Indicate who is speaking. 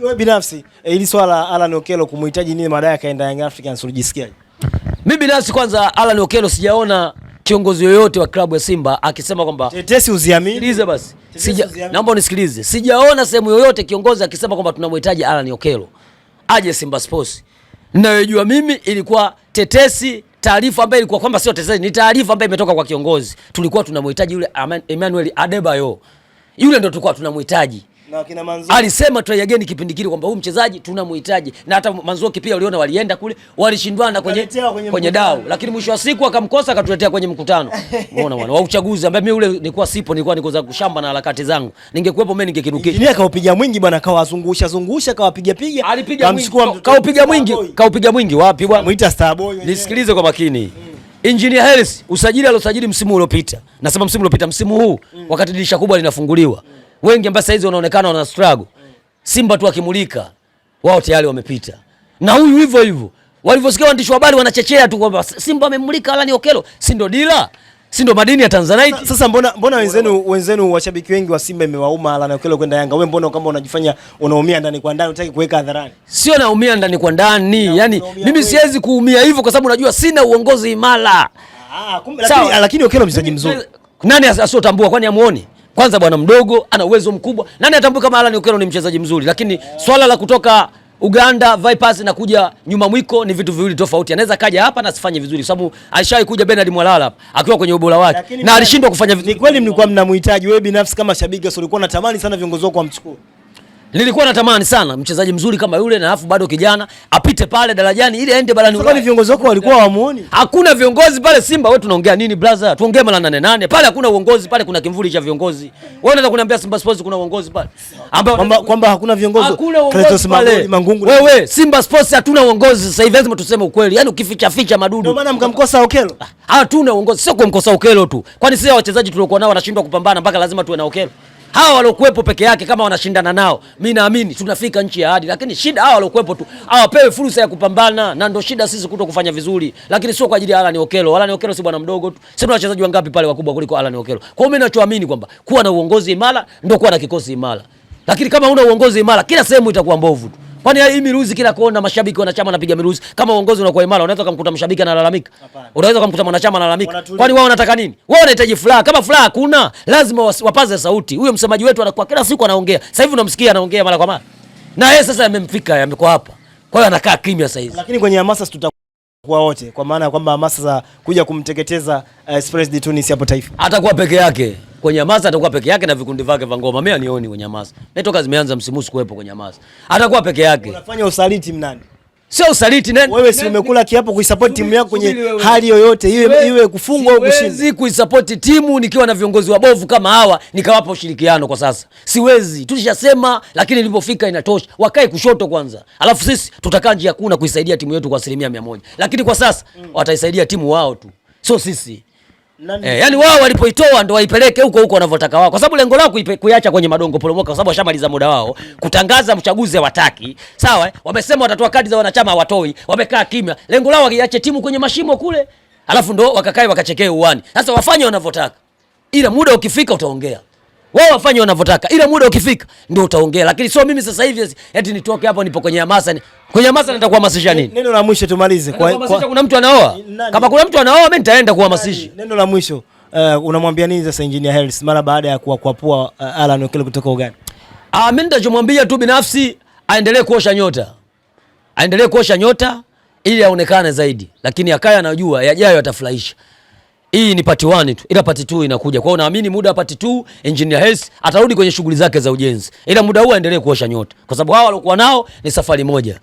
Speaker 1: Wewe binafsi ili swala Alan Okello kumuhitaji nini baadaye akaenda Young Africans unajisikiaje?
Speaker 2: Mimi binafsi kwanza Alan Okello sijaona kiongozi yoyote wa klabu ya Simba akisema kwamba
Speaker 1: tetesi uziamini.
Speaker 2: Sikilize basi. Naomba unisikilize. Sijaona sehemu yoyote kiongozi akisema kwamba tunamhitaji Alan Okello aje Simba Sports. Ninayojua mimi ilikuwa tetesi, taarifa ambayo ilikuwa kwamba sio tetesi, ni taarifa ambayo imetoka kwa kiongozi. Tulikuwa tunamhitaji yule Emmanuel Adebayo. Yule ndio tulikuwa tunamhitaji. Na kina Manzo alisema try again kipindi kile kwamba huyu mchezaji tunamhitaji, na hata Manzoki pia uliona walienda kule walishindwana kwenye dau, lakini mwisho wa siku akamkosa akatuletea kwenye mkutano. Unaona bwana wa uchaguzi ambaye mimi ule nilikuwa sipo, nilikuwa za kushamba na harakati zangu. Ningekuepo mimi ningekinukisha.
Speaker 1: Injinia kaupiga mwingi bwana, kawazungusha kawapiga piga.
Speaker 2: Kaupiga mwingi wapi bwana?
Speaker 1: Muita Starboy.
Speaker 2: Nisikilize kwa makini. Engineer Harris usajili alosajili msimu uliopita. Nasema msimu uliopita, msimu huu wakati dirisha kubwa linafunguliwa. Wengi ambao saizi wanaonekana wana struggle. Simba tu akimulika wao tayari wamepita. Na huyu hivyo walivyosikia waandishi wa habari wanachechea tu kwamba Simba amemulika Alan Okello, si ndo dila? Si ndo madini ya Tanzanite?
Speaker 1: Sasa mbona wenzenu washabiki wengi wa Simba imewauma Alan Okello kwenda Yanga? Wewe mbona kama unajifanya unaumia ndani kwa ndani, unataka kuweka hadharani?
Speaker 2: Sio naumia ndani kwa ndani. Yaani mimi siwezi kuumia hivyo kwa sababu najua sina uongozi imara.
Speaker 1: Lakini Okello mchezaji mzuri.
Speaker 2: Nani asiyotambua, kwani amuone? Kwanza bwana mdogo ana uwezo mkubwa. Nani atambua kama Alan Okello ni mchezaji mzuri? Lakini swala la kutoka Uganda Vipers na kuja nyuma mwiko ni vitu viwili tofauti. Anaweza kaja hapa na asifanye vizuri sababu alishawahi kuja Bernard Mwalala akiwa kwenye ubora wake na alishindwa kufanya vizuri.
Speaker 1: Ni kweli mlikuwa mnamhitaji wewe binafsi kama shabiki, sio ulikuwa unatamani sana viongozi wako wamchukue?
Speaker 2: Nilikuwa natamani sana mchezaji mzuri kama yule, na alafu bado kijana apite pale darajani ili aende barani
Speaker 1: Ulaya. Kwani viongozi wako walikuwa wamuoni?
Speaker 2: Hakuna viongozi pale Simba. Wewe tunaongea nini brother? Tuongee mara 88. Pale hakuna uongozi, pale kuna kimvuli cha viongozi. Wewe unataka kuniambia Simba Sports kuna uongozi pale?
Speaker 1: Kwamba hakuna viongozi.
Speaker 2: Kletos Mangungu. Wewe Simba Sports hatuna uongozi sasa hivi, lazima tuseme ukweli. Yaani ukificha madudu.
Speaker 1: Ndio maana mkamkosa Okello.
Speaker 2: Hatuna uongozi, sio kumkosa Okello tu. Kwani sisi wachezaji tuliokuwa nao wanashindwa kupambana mpaka lazima tuwe na Okello? Hawa waliokuepo peke yake kama wanashindana nao, mimi naamini tunafika nchi ya ahadi, lakini shida hawa waliokuepo tu hawapewi fursa ya kupambana, na ndio shida sisi kuto kufanya vizuri, lakini sio kwa ajili ya Alan Okello. Alan Okello si bwana mdogo tu. Sisi tuna wachezaji wangapi pale wakubwa kuliko Alan Okello? Kwa hiyo mimi ninachoamini kwamba kuwa na uongozi imara ndio kuwa na kikosi imara. Lakini kama huna uongozi imara, kila sehemu itakuwa mbovu tu. Kwani hii miruzi kila kona mashabiki wanachama napiga miruzi? Kama uongozi unakuwa imara, unaweza kumkuta mshabiki analalamika. Unaweza kumkuta mwanachama analalamika. Kwani wao wanataka nini? Wao wanahitaji furaha. Kama furaha hakuna, lazima wapaze sauti. Huyo msemaji wetu anakuwa kila siku anaongea. Sasa hivi unamsikia anaongea mara kwa mara. Na yeye sasa yamemfika, yamekuwa hapa. Kwa hiyo anakaa kimya sasa hivi.
Speaker 1: Lakini kwenye hamasa tutakuwa wote, kwa maana kwamba hamasa za kuja kumteketeza Esperance de Tunis hapo Taifa.
Speaker 2: Atakuwa peke yake. Kwenye hamasa atakuwa peke yake na vikundi vyake vya ngoma. Mimi anioni kwenye hamasa. Netoka zimeanza msimu kuwepo kwenye hamasa. Atakuwa peke yake.
Speaker 1: Unafanya usaliti mnani?
Speaker 2: Sio usaliti nani?
Speaker 1: Wewe si umekula kiapo kuisupport timu yako kwenye hali yoyote, iwe kufungwa au kushinda.
Speaker 2: Siwezi kuisupport timu nikiwa na viongozi wabovu kama hawa nikawapa ushirikiano kwa sasa. Siwezi. Tulishasema, lakini ilipofika inatosha. Wakae kushoto kwanza. Alafu sisi tutakaa njia kuna kuisaidia timu yetu kwa 100%. Lakini kwa sasa wataisaidia timu wao tu. Sio sisi. Yani wao walipoitoa ndo waipeleke huko wanavyotaka wao, kwa sababu lengo lao kuiacha kwenye madongo poromoka, kwa sababu washamaliza muda wao. Kutangaza mchaguzi hawataki, sawa wamesema watatoa kadi za wanachama hawatoi, wamekaa kimya. Lengo lao waiache timu kwenye mashimo kule, alafu ndo wakakae wakachekee uani. Sasa wafanye wanavyotaka, ila muda ukifika utaongea. Wao wafanye wanavyotaka, ila muda ukifika ndio utaongea. Lakini sio mimi sasa hivi eti nitoke hapo nipo kwenye hamasa. Kwenye hamasa nataka kuhamasisha nini?
Speaker 1: Neno la mwisho tumalize.
Speaker 2: Kuna mtu anaoa? Kama kuna mtu anaoa mimi nitaenda kuhamasisha.
Speaker 1: Neno la mwisho unamwambia nini sasa Engineer Harris mara baada ya kuapua Alan Okello kutoka Uganda?
Speaker 2: Mimi nitachomwambia tu binafsi aendelee kuosha nyota. Aendelee kuosha nyota ili aonekane zaidi. Lakini akaya anajua yajayo atafurahisha. Hii ni part 1 tu, ila part 2 inakuja. Kwa hiyo naamini muda wa part 2 Engineer Harris atarudi kwenye shughuli zake za ujenzi. Ila muda huu aendelee kuosha nyota. Kwa sababu hao walikuwa nao ni safari moja.